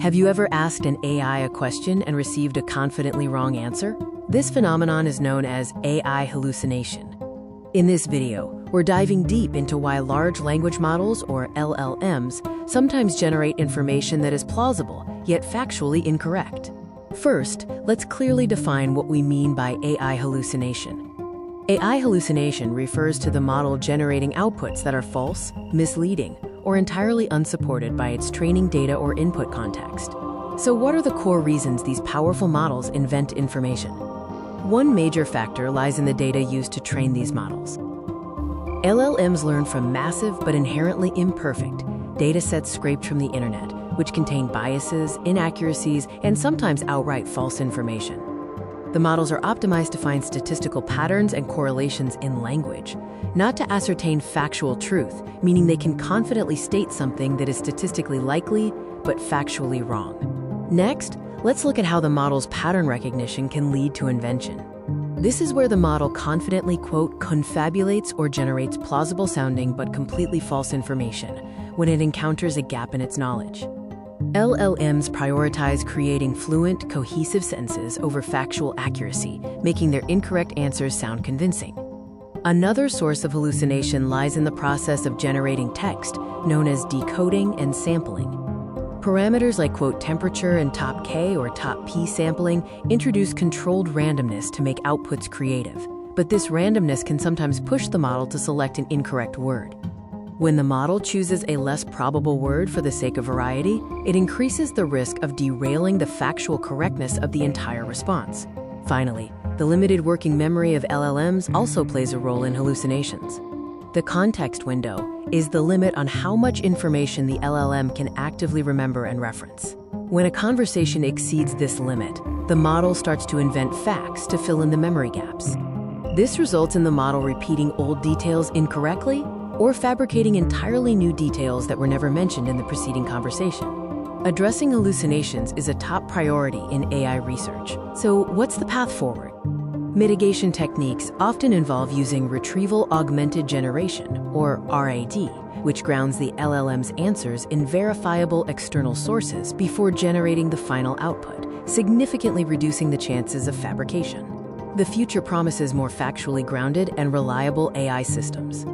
Have you ever asked an AI a question and received a confidently wrong answer? This phenomenon is known as AI hallucination. In this video, we're diving deep into why large language models, or LLMs, sometimes generate information that is plausible, yet factually incorrect. First, let's clearly define what we mean by AI hallucination. AI hallucination refers to the model generating outputs that are false, misleading, or entirely unsupported by its training data or input context. So what are the core reasons these powerful models invent information? One major factor lies in the data used to train these models. LLMs learn from massive but inherently imperfect data sets scraped from the internet, which contain biases, inaccuracies, and sometimes outright false information. The models are optimized to find statistical patterns and correlations in language, not to ascertain factual truth, meaning they can confidently state something that is statistically likely but factually wrong. Next, let's look at how the model's pattern recognition can lead to invention. This is where the model confidently, quote, confabulates or generates plausible sounding but completely false information when it encounters a gap in its knowledge. LLMs prioritize creating fluent, cohesive sentences over factual accuracy, making their incorrect answers sound convincing. Another source of hallucination lies in the process of generating text, known as decoding and sampling. Parameters like, quote, temperature and top K or top P sampling introduce controlled randomness to make outputs creative, but this randomness can sometimes push the model to select an incorrect word. When the model chooses a less probable word for the sake of variety, it increases the risk of derailing the factual correctness of the entire response. Finally, the limited working memory of LLMs also plays a role in hallucinations. The context window is the limit on how much information the LLM can actively remember and reference. When a conversation exceeds this limit, the model starts to invent facts to fill in the memory gaps. This results in the model repeating old details incorrectly or fabricating entirely new details that were never mentioned in the preceding conversation. Addressing hallucinations is a top priority in AI research. So what's the path forward? Mitigation techniques often involve using retrieval-augmented generation, or RAG, which grounds the LLM's answers in verifiable external sources before generating the final output, significantly reducing the chances of fabrication. The future promises more factually grounded and reliable AI systems.